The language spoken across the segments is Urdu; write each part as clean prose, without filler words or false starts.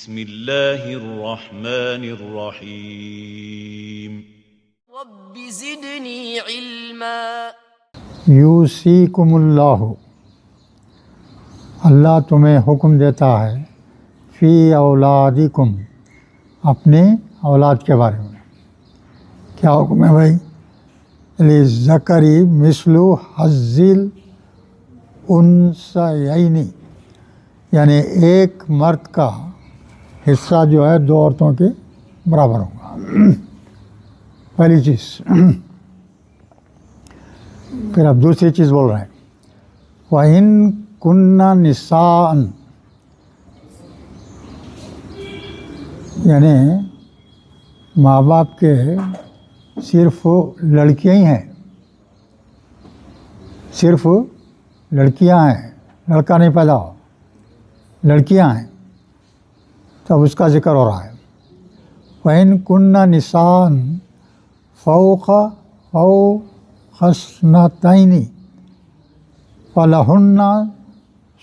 بسم اللہ الرحمن الرحیم رب زدنی علما یوصیکم اللہ، اللہ تمہیں حکم دیتا ہے فی اولادکم، اپنے اولاد کے بارے میں۔ کیا حکم ہے بھائی؟ للذکری مثل حظ الانثیین، یعنی ایک مرد کا حصہ جو ہے دو عورتوں کے برابر ہوگا۔ پہلی چیز۔ پھر اب دوسری چیز بول رہے ہیں، وَإِن كُنَّ نِسَاءً، یعنی ماں باپ کے صرف لڑکیاں ہی ہیں، صرف لڑکیاں ہیں، لڑکا نہیں پیدا ہو، لڑکیاں ہیں، تب اس کا ذکر ہو رہا ہے۔ وَإِن كُنَّ نِسَاءً فَوْقَ اثْنَتَيْنِ فَلَهُنَّ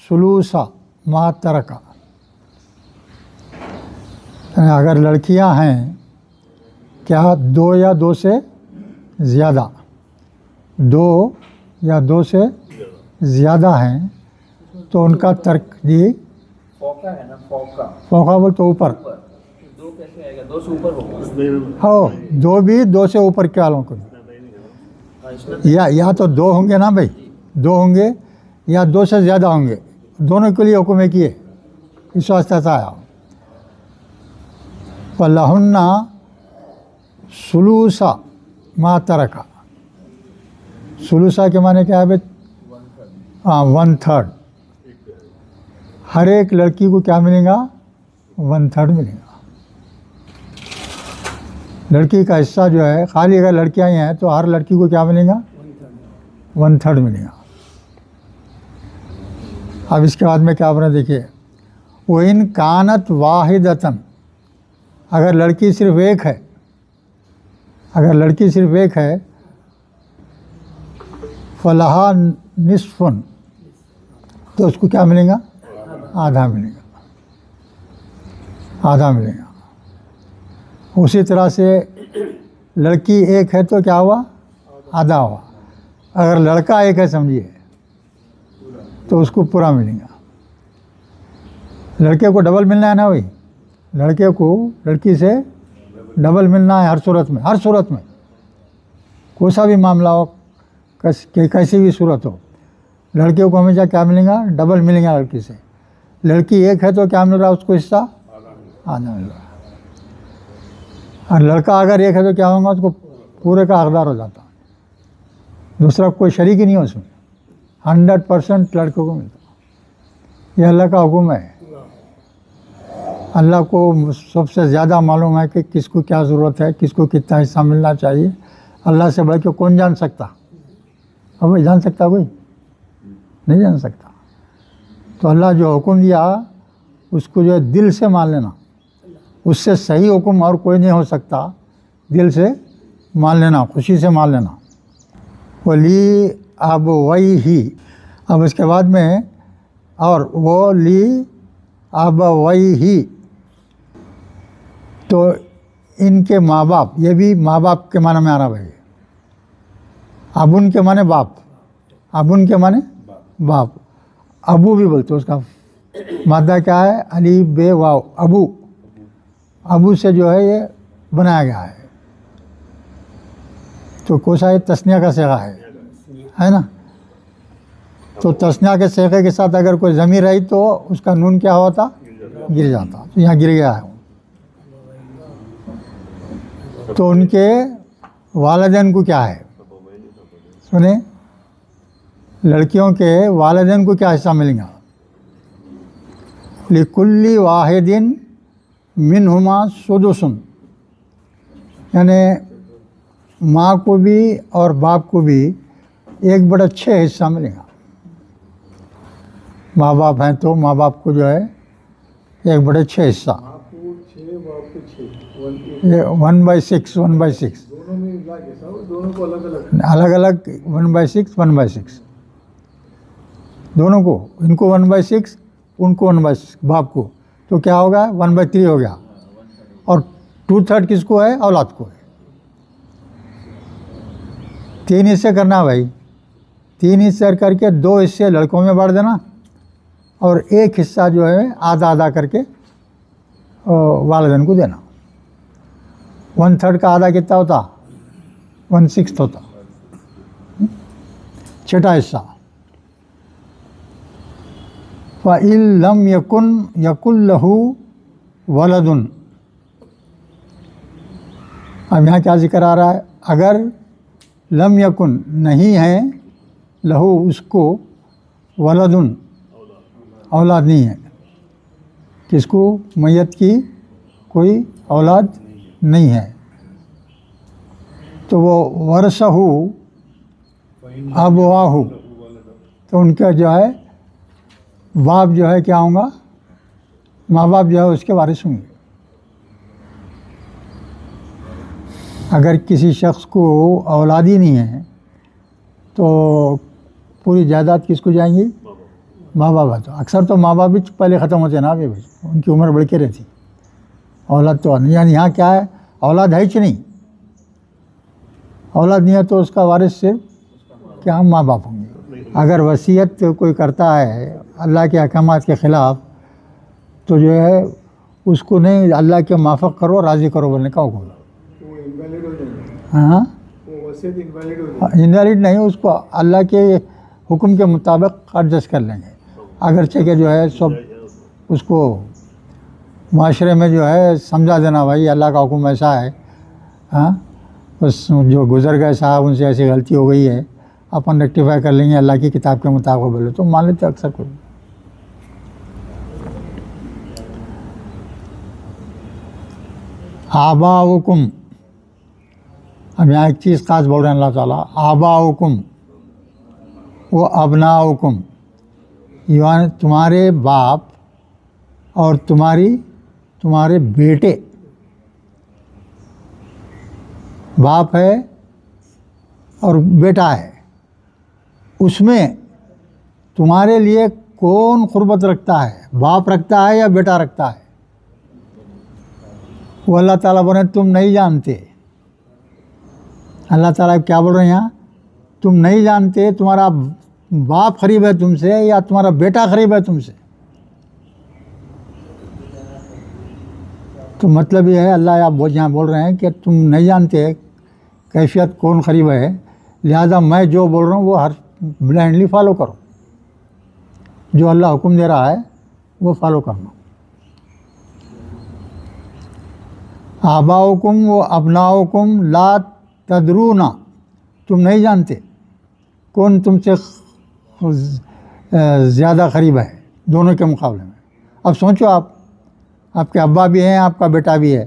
ثُلُثُ مَا تَرَكَ، یعنی اگر لڑکیاں ہیں کیا دو یا دو سے زیادہ، دو یا دو سے زیادہ ہیں تو ان کا ترک دی فوقا ہے نا، فوقا بول تو اوپر، دو کیسے آئے گا؟ دو سے اوپر ہوگا۔ ہو دو بھی دو سے اوپر کے والوں کو، یا تو دو ہوں گے نا بھائی، دو ہوں گے یا دو سے زیادہ ہوں گے، دونوں کے لیے حکم ہے کیے، اس واسطے سے آیا۔ فَلَهُنَّ ثُلُثُ مَا تَرَكَ، ثلثہ کے معنی کیا ہے بھائی؟ 1/3، ہر ایک لڑکی کو کیا ملے گا؟ 1/3 ملے گا۔ لڑکی کا حصہ جو ہے، خالی اگر لڑکیاں ہی ہیں تو ہر لڑکی کو کیا ملے گا؟ 1/3 ملے گا۔ اب اس کے بعد میں کیا بنا دیکھیے، وَإِن كَانَتْ وَاحِدَةً، اگر لڑکی صرف ایک ہے، اگر لڑکی صرف ایک ہے، فَلَهَا نِصْفٌ، تو اس کو کیا ملے گا؟ آدھا ملے گا، آدھا ملے گا۔ اسی طرح سے لڑکی ایک ہے تو کیا ہوا؟ آدھا ہوا۔ اگر لڑکا ایک ہے سمجھیے تو اس کو پورا ملے گا۔ لڑکے کو ڈبل ملنا ہے نا بھائی، لڑکے کو لڑکی سے ڈبل ملنا ہے ہر صورت میں، ہر صورت میں، کوئی سا بھی معاملہ ہو، کیسی بھی صورت ہو، لڑکے کو ہمیشہ کیا ملے گا؟ ڈبل ملے گا لڑکی سے۔ لڑکی ایک ہے تو کیا مل رہا ہے اس کو حصہ؟ آدھا مل رہا ہے۔ اور لڑکا اگر ایک ہے تو کیا ہوگا؟ اس کو پورے کا حقدار ہو جاتا، دوسرا کوئی شریک ہی نہیں ہو اس میں، 100% لڑکوں کو ملتا۔ یہ اللہ کا حکم ہے۔ اللہ کو سب سے زیادہ معلوم ہے کہ کس کو کیا ضرورت ہے، کس کو کتنا حصہ ملنا چاہیے۔ اللہ سے بڑھ کے کون جان سکتا؟ اب بھائی جان سکتا کوئی؟ نہیں جان سکتا۔ تو اللہ جو حکم دیا اس کو جو ہے دل سے مان لینا، اس سے صحیح حکم اور کوئی نہیں ہو سکتا، دل سے مان لینا، خوشی سے مان لینا۔ ولی ابویہ، اب اس کے بعد میں اور وہ لی ابویہ، تو ان کے ماں باپ، یہ بھی ماں باپ کے معنی میں آ رہا بھائی، ابن کے معنی باپ، ابن کے معنی باپ، ابو بھی بولتے اس کا مادہ کیا ہے؟ الف بے واو، ابو، ابو سے جو ہے یہ بنایا گیا ہے، تو کوسا یہ تثنیہ کا صیغہ ہے نا، تو تثنیہ کے صیغے کے ساتھ اگر کوئی ضمیر رہی تو اس کا نون کیا ہوتا؟ گر جاتا، تو یہاں گر گیا ہے۔ تو ان کے والدین کو کیا ہے؟ سنیں، لڑکیوں کے والدین کو کیا حصہ ملے گا؟ لِكُلِّ وَاحِدٍ مِّنْهُمَا سُدُسٌ، یعنی ماں کو بھی اور باپ کو بھی 1/6 حصہ ملے گا۔ ماں باپ ہیں تو ماں باپ کو جو ہے 1/6 حصہ، 1/6 الگ الگ 1/6 دونوں کو، ان کو 1/6 ان کو 1/6 باپ کو، تو کیا ہوگا 1/3 ہو گیا، اور 2/3 کس کو ہے؟ اولاد کو ہے۔ 3 حصے کرنا بھائی، 3 حصے کر کے 2 حصے لڑکوں میں بانٹ دینا، اور 1 حصہ جو ہے آدھا آدھا کر کے والدین کو دینا۔ 1/3 کا آدھا کتنا ہوتا؟ 1/6 ہوتا، چھٹا حصہ۔ فَإِن لَمْ يَكُنْ لَهُ وَلَدٌ، اب یہاں کیا ذکر آ رہا ہے؟ اگر لم یکن نہیں ہے لہو اس کو ولدن اولاد نہیں ہے، کس کو؟ میت کی کوئی اولاد نہیں ہے، تو وہ ورثہ ابواہ، تو ان کا جو ہے باپ جو ہے کیا ہوں گا؟ ماں باپ جو ہے اس کے وارث ہوں گے۔ اگر کسی شخص کو اولاد ہی نہیں ہے تو پوری جائیداد کس کو جائیں گی؟ ماں باپ ہے۔ تو اکثر تو ماں باپ بھی پہلے ختم ہوتے ہیں نا، ابھی ان کی عمر بڑھ کے رہتی، اولاد تو نہیں۔ یعنی یہاں کیا ہے؟ اولاد ہے ہی نہیں، اولاد نہیں ہے تو اس کا وارث صرف کیا ماں باپ ہوں گے۔ اگر وصیت کوئی کرتا ہے اللہ کے احکامات کے خلاف تو جو ہے اس کو نہیں اللہ کے موافق کرو، راضی کرو بولنے کا حکم ہے۔ ہاں انویلڈ نہیں، اس کو اللہ کے حکم کے مطابق ایڈجسٹ کر لیں گے، اگرچہ کہ جو ہے سب اس کو معاشرے میں جو ہے سمجھا دینا بھائی اللہ کا حکم ایسا ہے، ہاں بس جو گزر گئے صاحب ان سے ایسی غلطی ہو گئی ہے، اپن ریکٹیفائی کر لیں گے اللہ کی کتاب کے مطابق بولے تو مان لیتے اکثر کوئی۔ آباؤکم، اب یہاں ایک چیز خاص بول رہے ہیں اللہ تعالیٰ، آباؤکم و ابناؤکم، یعنی تمہارے باپ اور تمہارے بیٹے، باپ ہے اور بیٹا ہے، اس میں تمہارے لیے کون قربت رکھتا ہے؟ باپ رکھتا ہے یا بیٹا رکھتا ہے؟ وہ اللہ تعالیٰ بولے تم نہیں جانتے۔ اللہ تعالیٰ کیا بول رہے ہیں یہاں؟ تم نہیں جانتے تمہارا باپ قریب ہے تم سے یا تمہارا بیٹا قریب ہے تم سے۔ تو مطلب یہ ہے اللہ آپ یہاں بول رہے ہیں کہ تم نہیں جانتے کیفیت کون قریب ہے، لہذا میں جو بول رہا ہوں وہ ہر بلائنڈلی فالو کرو، جو اللہ حکم دے رہا ہے وہ فالو کرنا۔ آباؤکم و ابناؤکم لا تدرون، تم نہیں جانتے کون تم سے زیادہ قریب ہے دونوں کے مقابلے میں۔ اب سوچو آپ کے ابا بھی ہیں، آپ کا بیٹا بھی ہے،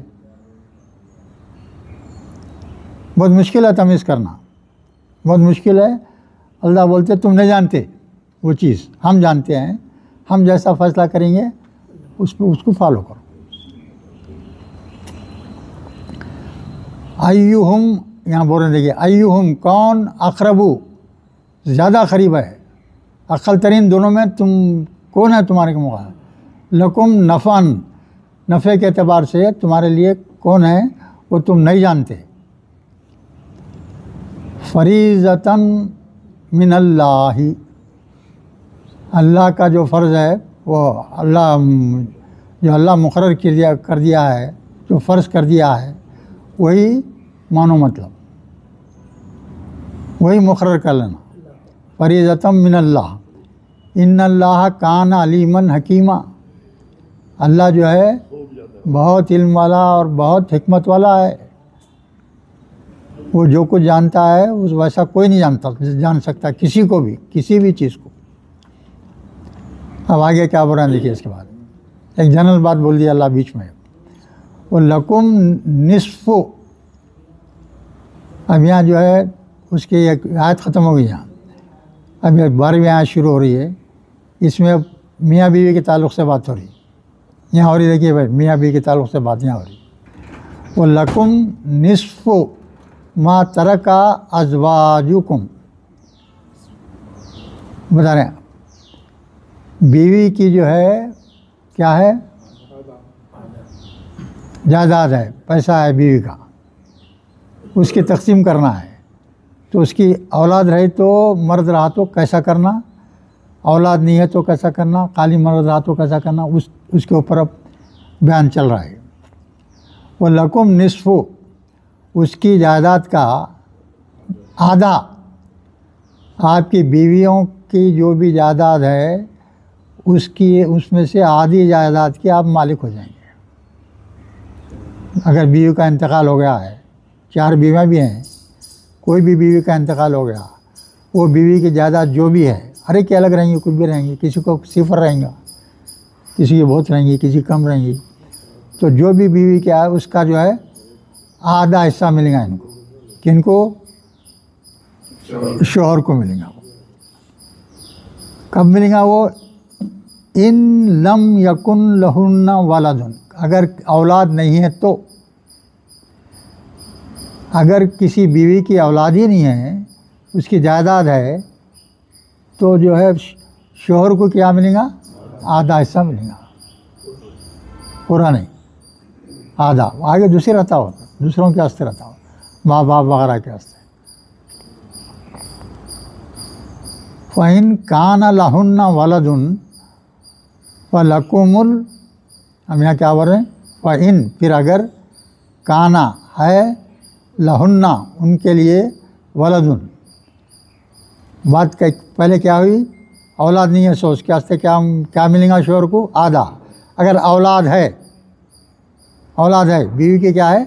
بہت مشکل ہے تمیز کرنا، بہت مشکل ہے۔ اللہ بولتے تم نہیں جانتے وہ چیز، ہم جانتے ہیں، ہم جیسا فیصلہ کریں گے اس کو فالو کرو۔ ایہم، یہاں بول رہے ہیں دیکھیے، ایہم کون، اقربو زیادہ قریب ہے، اقل ترین دونوں میں تم کون ہے تمہارے کے مقابلے، لکم نفعن، نفع کے اعتبار سے تمہارے لیے کون ہے وہ تم نہیں جانتے۔ فریضۃً من اللہ، اللہ کا جو فرض ہے وہ اللہ مقرر کر دیا ہے، جو فرض کر دیا ہے وہی مانو، مطلب وہی مقرر کر لینا۔ فریضۃً من اللہ، ان اللہ کان علیمًا حکیمہ، اللہ جو ہے بہت علم والا اور بہت حکمت والا ہے، وہ جو کچھ جانتا ہے اس ویسا کوئی نہیں جان سکتا کسی کو بھی، کسی بھی چیز کو۔ اب آگے کیا بول رہے ہیں دیکھیے، اس کے بعد ایک جنرل بات بول دی اللہ بیچ میں، وہ لکم نصف، اب یہاں جو ہے اس کی ایک آیت ختم ہو گئی، یہاں اب 12ویں آیت شروع ہو رہی ہے، اس میں میاں بیوی کے تعلق سے بات ہو رہی ہے، یہاں ہو رہی دیکھیے بھائی، میاں بیوی کے تعلق سے بات یہاں ہو رہی ہے۔ وہ لکم نصف ما ترک ازواجکم، بتا رہے ہیں بیوی کی جو ہے کیا ہے جائیداد ہے، پیسہ ہے بیوی کا، اس کی تقسیم کرنا ہے، تو اس کی اولاد رہی تو مرد رہا تو کیسا کرنا، اولاد نہیں ہے تو کیسا کرنا، خالی مرد رہا تو کیسا کرنا، اس کے اوپر اب بیان چل رہا ہے۔ وَلَكُمْ نِصْفُ، اس کی جائیداد کا آدھا، آپ کی بیویوں کی جو بھی جائیداد ہے اس میں سے آدھی جائیداد کی آپ مالک ہو جائیں گے۔ اگر بیوی کا انتقال ہو گیا ہے، 4 بیویاں بھی ہیں، کوئی بھی بیوی کا انتقال ہو گیا، وہ بیوی کی جائیداد جو بھی ہے، ہر ایک کی الگ رہیں گی، کچھ بھی رہیں گی، کسی کو 0 رہیں گا، کسی کی بہت رہیں گی، کسی کی کم رہیں گی، تو جو بھی بیوی کیا ہے اس کا جو ہے آدھا حصہ ملے گا ان کو، کن کو؟ شوہر کو ملے گا۔ کب ملے گا وہ؟ ان لم یکن لہن ولد، اگر اولاد نہیں ہے تو، اگر کسی بیوی کی اولاد ہی نہیں ہے، اس کی جائیداد ہے، تو جو ہے شوہر کو کیا ملے گا؟ آدھا حصہ ملے گا، پورا نہیں، آدھا، آگے دوسرے رہتا ہو، دوسروں کے واسطے رہتا ہو، ماں باپ وغیرہ کے واسطے۔ فَإِن كَانَ لَهُنَّ وَلَدٌ فَلَكُمُ ہم یہاں کیا بول رہے ہیں؟ فَإِن، پھر اگر کانا ہے، لہن ان کے لیے، ولدن، بات پہلے کیا ہوئی؟ اولاد نہیں ہے، سو اس کے واسطے کیا ملے گا شوہر کو؟ آدھا۔ اگر اولاد ہے، اولاد ہے، بیوی کی کیا ہے؟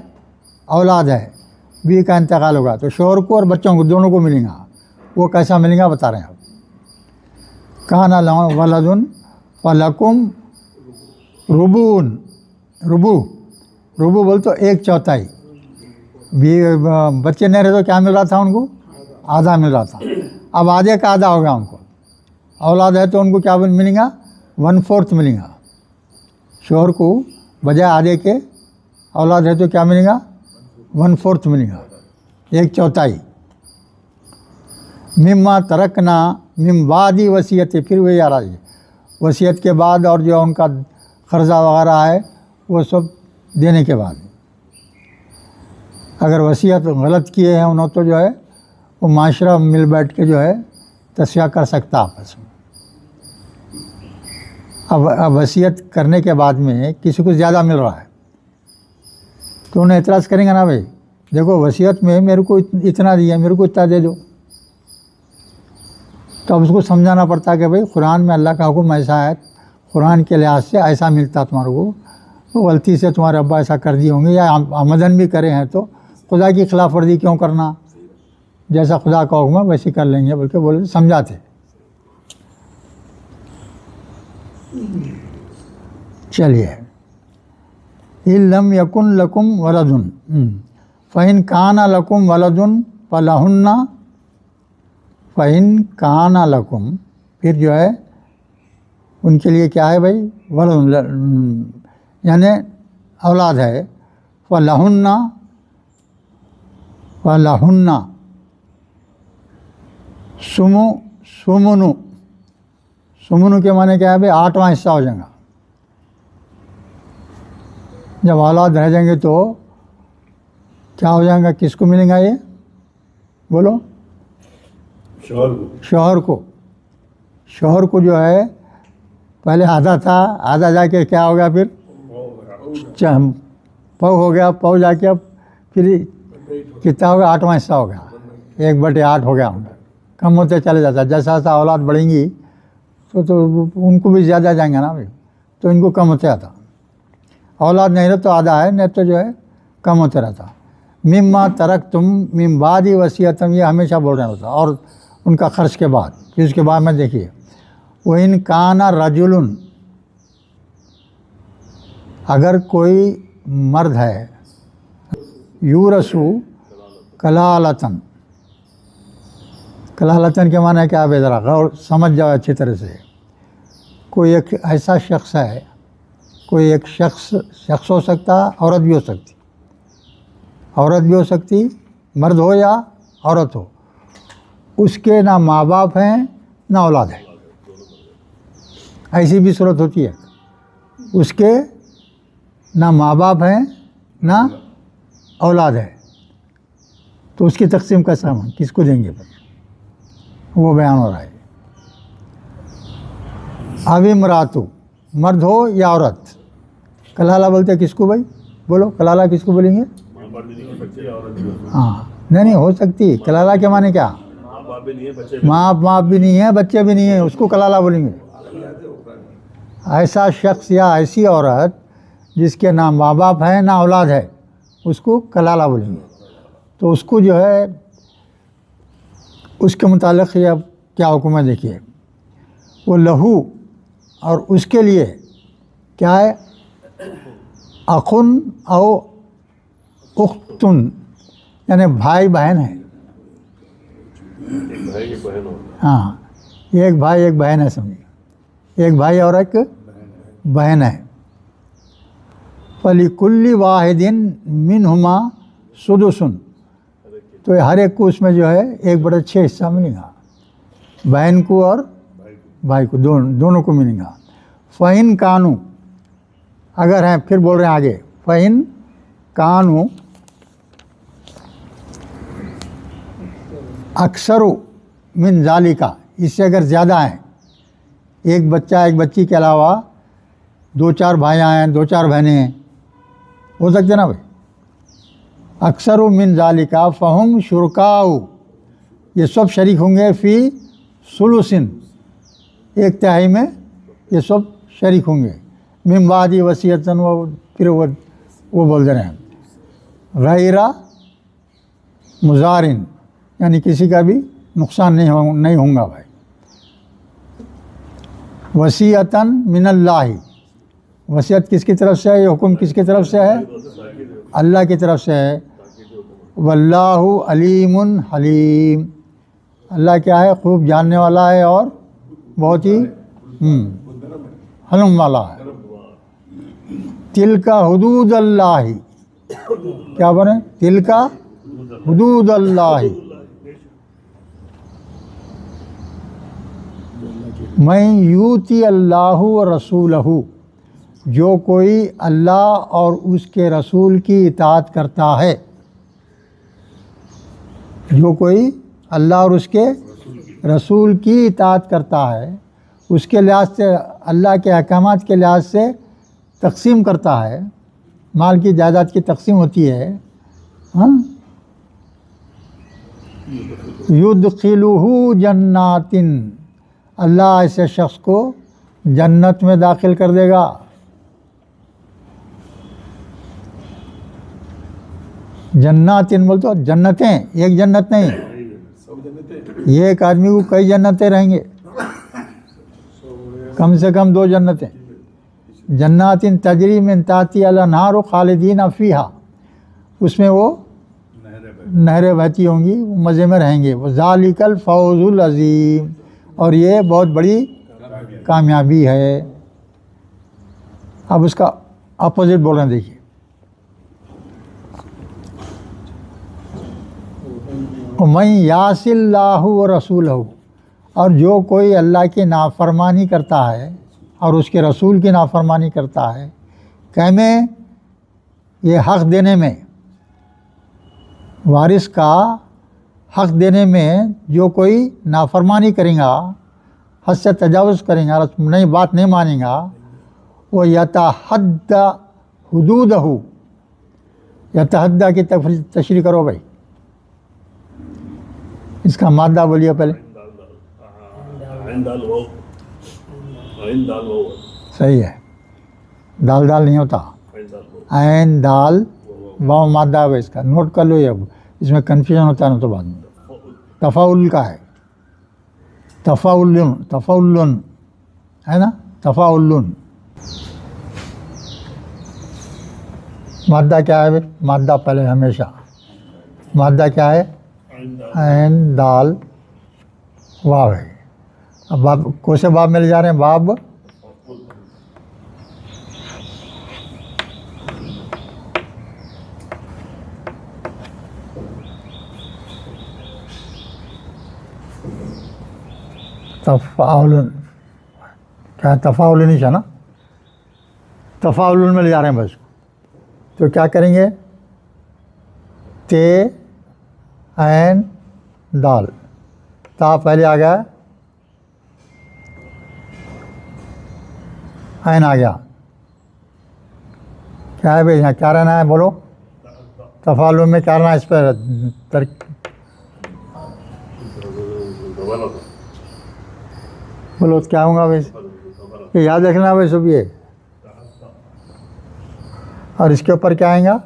اولاد ہے، بیوی کا انتقال ہوگا تو شوہر کو اور بچوں کو دونوں کو ملے گا۔ وہ کیسا ملے گا بتا رہے ہیں اب۔ کانا ولدن فلکم ربون، ربو بول تو 1/4، بچے نہیں رہے تو کیا مل رہا تھا ان کو؟ آدھا مل رہا تھا، اب آدھے کا آدھا ہوگا ان کو۔ اولاد ہے تو ان کو کیا ملے گا؟ 1/4 ملے گا شوہر کو، بجائے آدھے کے اولاد ہے تو کیا ملے گا؟ 1/4 ملے گا، 1/4۔ مما ترکنا من بعد وصیت، پھر وہی آ رہا ہے وصیت کے بعد، اور جو ان کا قرضہ وغیرہ ہے وہ سب دینے کے بعد۔ اگر وصیت غلط کیے ہیں انہوں تو جو ہے وہ معاشرہ مل بیٹھ کے جو ہے تصفیہ کر سکتا آپس میں۔ اب وصیت کرنے کے بعد میں کسی کو زیادہ مل رہا ہے تو انہیں اعتراض کریں گے نا، بھائی دیکھو وصیت میں میرے کو اتنا دیا، میرے کو اتنا دے دو، تو اب اس کو سمجھانا پڑتا ہے کہ بھائی قرآن میں اللہ کا حکم ایسا ہے، قرآن کے لحاظ سے ایسا ملتا تمہارے کو، غلطی سے تمہارے ابا ایسا کر دیے ہوں گے یا آمدن بھی کرے ہیں تو خدا کی خلاف ورزی کیوں کرنا، جیسا خدا کا حکم ہے ویسے کر لیں گے، بلکہ بولے سمجھاتے۔ چلیے، ان لم یکن لکم ولدن فإن کان لکم ولدن فلہن، فإن کان لکم، پھر جو ہے ان کے لیے کیا ہے بھائی؟ ولد، یعنی اولاد ہے، فلہن، فلہن سمنو، سمنو کے معنی کیا ہے بھائی؟ 8واں حصہ ہو جائے گا۔ جب اولاد رہ جائیں گے تو کیا ہو جائے گا؟ کس کو ملے گا یہ؟ بولو، شوہر کو۔ شوہر کو جو ہے پہلے آدھا تھا، آدھا جا کے کیا ہو گیا؟ پھر پو ہو گیا، پو جا کے اب پھر کتنا ہو گیا؟ 8واں حصہ ہو گیا، 1/8 ہو گیا، کم ہوتے چلے جاتا۔ جیسا جیسا اولاد بڑھیں گی تو ان کو بھی زیادہ جائیں گے نا بھائی، تو ان کو کم ہوتے آتا۔ اولاد نہیں رہا تو آدھا ہے، نہیں تو جو ہے کم ہوتے رہتا۔ مما ترکتم من بعد وصیتم، یہ ہمیشہ بول رہے ہوتا، اور ان کا خرچ کے بعد، پھر اس کے بعد میں دیکھیے وَإِن كَانَ رَجُلٌ، اگر کوئی مرد ہے، یورثو کلالتن، کلالتن کے معنی کیا ہے ذرا غور سمجھ جاؤ اچھی طرح سے۔ کوئی ایک ایسا شخص ہے، کوئی ایک شخص ہو سکتا، عورت بھی ہو سکتی، عورت بھی ہو سکتی، مرد ہو یا عورت ہو، اس کے نہ ماں باپ ہیں نہ اولاد ہے، ایسی بھی صورت ہوتی ہے، اس کے نہ ماں باپ ہیں نہ اولاد ہے، تو اس کی تقسیم کیسا ہم کس کو دیں گے؟ پھر وہ بیان ہو رہا ہے. اب امراتو، مرد ہو یا عورت. کلالہ بولتے ہیں کس کو بھائی؟ بولو کلالہ کس کو بولیں گے؟ ہاں نہیں ہو سکتی. کلالہ کے معنی کیا؟ ماں باپ بھی نہیں ہے، بچے بھی نہیں ہیں، اس کو کلالہ بولیں گے. ایسا شخص یا ایسی عورت جس کے نہ ماں باپ ہیں نہ اولاد ہے، اس کو کلالہ بولیں گے. تو اس کو جو ہے اس کے متعلق یہ کیا حکم ہے دیکھیے. وہ لہو، اور اس کے لیے کیا ہے؟ اخن او اختن، یعنی بھائی بہن ہے. ہاں ایک بھائی ایک بہن ہے، سمجھیے ایک بھائی اور ایک بہن ہے. فَلِكُلِّ وَاحِدٍ مِّنْهُمَا سُدُسٌ، تو ہر ایک کو اس میں جو ہے 1/6 حصہ ملے گا. بہن کو اور بھائی کو دونوں کو ملے گا. فَإِن كَانُوا، اگر ہیں، پھر بول رہے ہیں آگے، فَإِن كَانُوا اکثر من ذالک، اس سے اگر زیادہ ہیں، ایک بچہ ایک بچی کے علاوہ 2-4 بھائیاں ہیں، 2-4 بہنیں ہیں، ہو سکتے نا بھائی. اکثر من ذالک فہم شرکاء، یہ سب شریک ہوں گے فی ثلث، 1/3 میں یہ سب شریک ہوں گے. من بعد وصیۃ، پھر وہ بول دے رہے ہیں غیر مضارن، یعنی کسی کا بھی نقصان نہیں ہوں گا بھائی. وصیۃً من اللہ، وصیت کس کی طرف سے ہے؟ یہ حکم کس کی طرف سے ہے؟ اللہ کی طرف سے ہے. واللہ علیم حلیم، اللہ کیا ہے؟ خوب جاننے والا ہے اور بہت ہی حلم والا ہے. تلک حدود اللہ، کیا بنے؟ تلک حدود اللہ. من یوتی اللہ و رسولہ، جو کوئی اللہ اور اس کے رسول کی اطاعت کرتا ہے. جو کوئی اللہ اور اس کے رسول کی اطاعت کرتا ہے، اس کے لحاظ سے، اللہ کے احکامات کے لحاظ سے تقسیم کرتا ہے. مال کی جائیداد کی تقسیم ہوتی ہے. ہاں، یدخلہ جنات، اللہ ایسے شخص کو جنت میں داخل کر دے گا. جنات بول تو جنتیں، ایک جنت نہیں، یہ ایک آدمی کو کئی جنتیں رہیں گے، کم سے کم 2 جنتیں. جنات تجری من تحتہا الانہار خالدین فیہا، اس میں وہ نہریں بہتی ہوں گی، وہ مزے میں رہیں گے. وذالک الفوز العظیم، اور یہ بہت بڑی کامیابی ہے. اب اس کا اپوزٹ بول رہے ہیں، دیکھیے. وَمَن یعص اللہ ورسولہ، اور جو کوئی اللہ کی نافرمانی کرتا ہے اور اس کے رسول کی نافرمانی کرتا ہے. کہنے یہ حق دینے میں، وارث کا حق دینے میں جو کوئی نافرمانی کرے گا، حد سے تجاوز کرے گا، نئی بات نہیں مانے گا، وہ یتعدی حدودہ، یتعدی کی تشریح کرو بھائی. اس کا مادہ بولیے پہلے. صحیح ہے، دال نہیں ہوتا، عین دال واو مادہ ہے اس کا. نوٹ کر لو، یہ اس میں کنفیوژن ہوتا ہے نا تو بعد میں. تفاعل کا ہے، تفاعل ہے نا، تفاعل. مادہ کیا ہے؟ مادہ پہلے ہمیشہ مادہ کیا ہے؟ عین دال واو ہے. اب باب کون سے باب میں لے جا رہے ہیں؟ باب تفاعل، کیا تفاعل نہیں نا، تفاعل میں لے جا رہے ہیں بس. تو کیا کریں گے؟ تے عین دال. تا پہلے آ گیا, عین آ گیا. کیا ہے بھائی یہاں کیا رہنا ہے بولو؟ تفعلون میں کیا رہنا ہے اس پہ بولو کیا ہوں گا بھائی؟ یہ یاد رکھنا بھائی سب یہ. اور اس کے اوپر کیا آئیں گا؟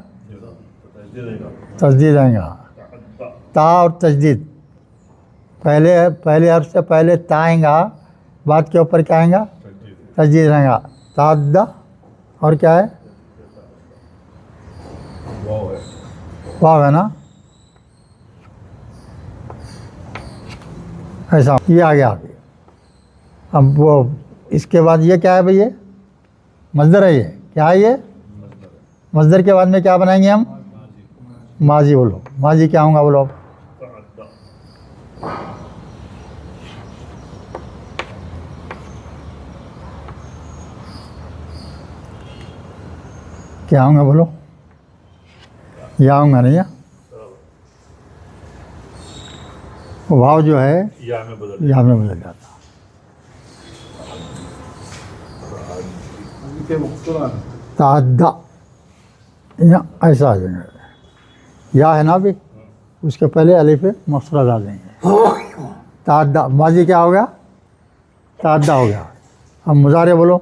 تجدید آئیں گا. تا اور تجدید, پہلے حرف سے پہلے تا آئیں گا, بعد کے اوپر کیا آئیں گا؟ تجدید آئیں گا. تعدہ اور کیا ہے؟ واو ہے نا. ایسا یہ آ گیا. اب وہ اس کے بعد یہ کیا ہے بھئی؟ یہ مصدر ہے. یہ کیا ہے؟ یہ مصدر کے بعد میں کیا بنائیں گے ہم؟ ماضی. بولو ماضی کیا ہوں گا بولو؟ کیا ہوں گا بولو؟ یا ہوں گا نہیں. واو جو ہے یا میں بدل جاتا. تعدہ ایسا آ جائیں گے. یا ہے نا بھی, اس کے پہلے الف مقصورہ ڈال دیں گے. تعدہ ماضی کیا ہو گیا؟ تعدہ ہو گیا. اب مضارع بولو.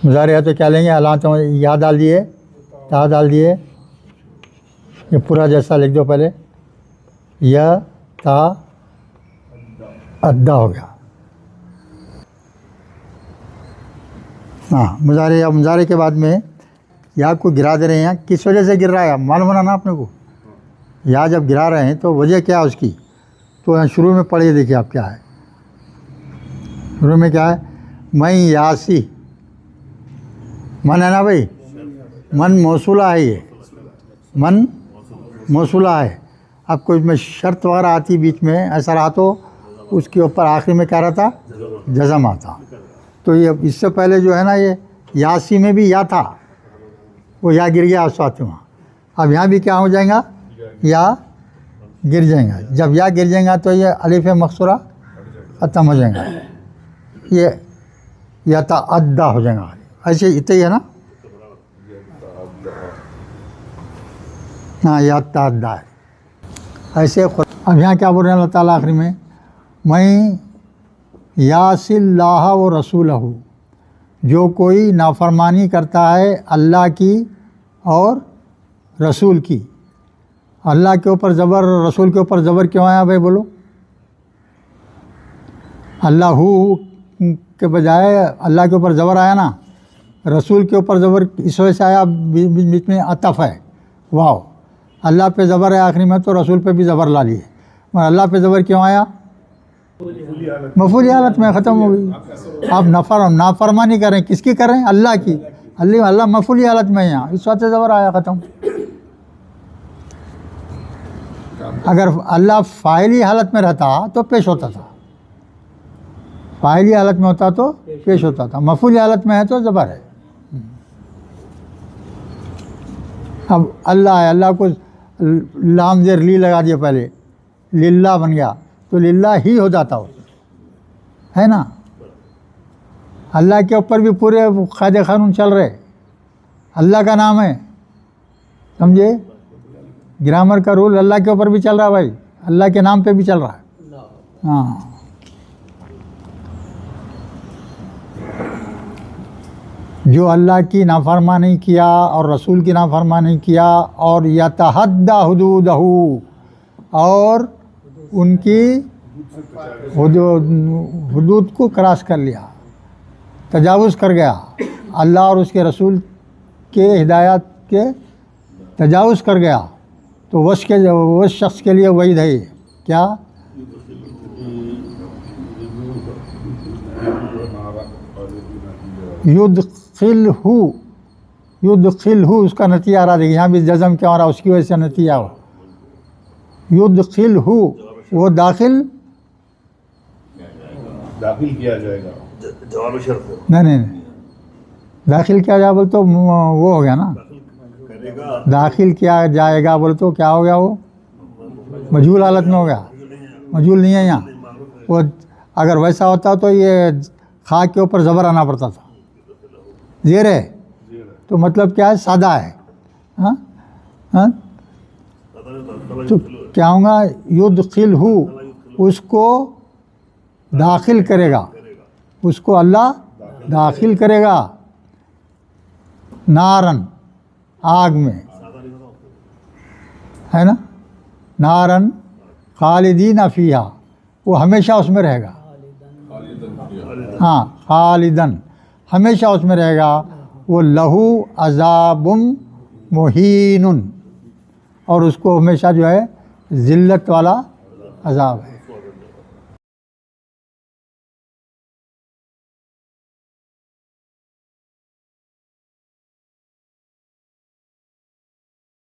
مضارع ہے تو کیا لیں گے؟ علامت یا ڈال دیے, تا ڈال دیے. یہ پورا جیسا لکھ دو پہلے. یا تا ادا ہو گیا. ہاں مضارع. یا مضارع کے بعد میں یا کو گرا دے رہے ہیں. کس وجہ سے گر رہا ہے معلوم ہونا نا اپنے کو. یا جب گرا رہے ہیں تو وجہ کیا ہے اس کی؟ تو شروع میں پڑھیے دیکھیے آپ کیا ہے. شروع میں کیا ہے؟ میں یاسی. من ہے نا بھائی, من موصولہ ہے. یہ من موصولہ ہے. اب کوئی میں شرط وغیرہ آتی بیچ میں ایسا رہا تو اس کے اوپر آخری میں کیا رہتا؟ جزم آتا. تو یہ اس سے پہلے جو ہے نا یہ یاسی میں بھی یا تھا, وہ یا گر گیا اس وقت وہاں. اب یہاں بھی کیا ہو جائیں گا؟ یا گر جائیں گا. جب یا گر جائیں گا تو یہ الف مقصورہ ختم ہو جائیں گا. یہ یا تعدہ ہو جائیں گا. ایسے اتنا ہی ہے نا. ہاں یا تعدہ ہے ایسے. اب یہاں کیا بول رہے ہیں اللہ تعالیٰ آخری میں؟ میں یاس اللہ و رسولہ, جو کوئی نافرمانی کرتا ہے اللہ کی اور رسول کی. اللہ کے اوپر زبر, رسول کے اوپر زبر کیوں آیا بھائی بولو؟ اللہ کے بجائے اللہ کے اوپر زبر آیا نا, رسول کے اوپر زبر اس وجہ سے آیا, بیچ میں عطف ہے. واو, اللہ پہ زبر ہے آخری میں تو رسول پہ بھی زبر لا لیے. مگر اللہ پہ زبر کیوں آیا؟ مفعولی حالت میں ختم ہو گئی. آپ نافرمانی کریں, کس کی کریں؟ اللہ کی. اللہ مفعولی حالت میں یہاں اس وقت زبر آیا, ختم. اگر اللہ فاعلی حالت میں رہتا تو پیش ہوتا تھا. فاعلی حالت میں ہوتا تو پیش ہوتا تھا. مفعولی حالت میں ہے تو زبر ہے. اب اللہ ہے, اللہ کو لام زیر لی لگا دیا پہلے, للہ بن گیا تو للہ ہی ہو جاتا ہے نا. اللہ کے اوپر بھی پورے قاعدے قانون چل رہے. اللہ کا نام ہے, سمجھے؟ گرامر کا رول اللہ کے اوپر بھی چل رہا ہے بھائی, اللہ کے نام پہ بھی چل رہا ہے. ہاں جو اللہ کی نافرمانی کیا اور رسول کی نافرمانی کیا اور یتعدی حدودہ, اور ان کی حدود کو کراس کر لیا, تجاوز کر گیا, اللہ اور اس کے رسول کے ہدایات کے تجاوز کر گیا, تو اس شخص کے لیے وعید ہے. کیا؟ یدخلہ اس کا نتیجہ آ رہا. دیکھیے یہاں بھی جزم کیا ہو رہا, اس کی وجہ سے نتیجہ ہو. یدخلہ وہ داخل کیا جائے گا. جواب شرط نہیں داخل کیا جائے بول تو وہ ہو گیا نا, داخل کیا جائے گا بول تو کیا ہو گیا, وہ مجہول حالت میں ہو گیا, مجہول نہیں ہے یہاں. وہ اگر ویسا ہوتا تو یہ خا کے اوپر زبر آنا پڑتا تھا, زیر ہے تو مطلب کیا ہے, سادہ ہے. ہاں ہاں تو کیا ہوں گا, یدخل ہو, اس کو داخل کرے گا, اس کو اللہ داخل کرے گا, نارن, آگ میں, ہے نا, نارن خالدین فیہا, وہ ہمیشہ اس میں رہے گا. ہاں خالدن, ہمیشہ اس میں رہے گا. وہ لہو عذاب مہین, اور اس کو ہمیشہ جو ہے ذلت والا عذاب ہے.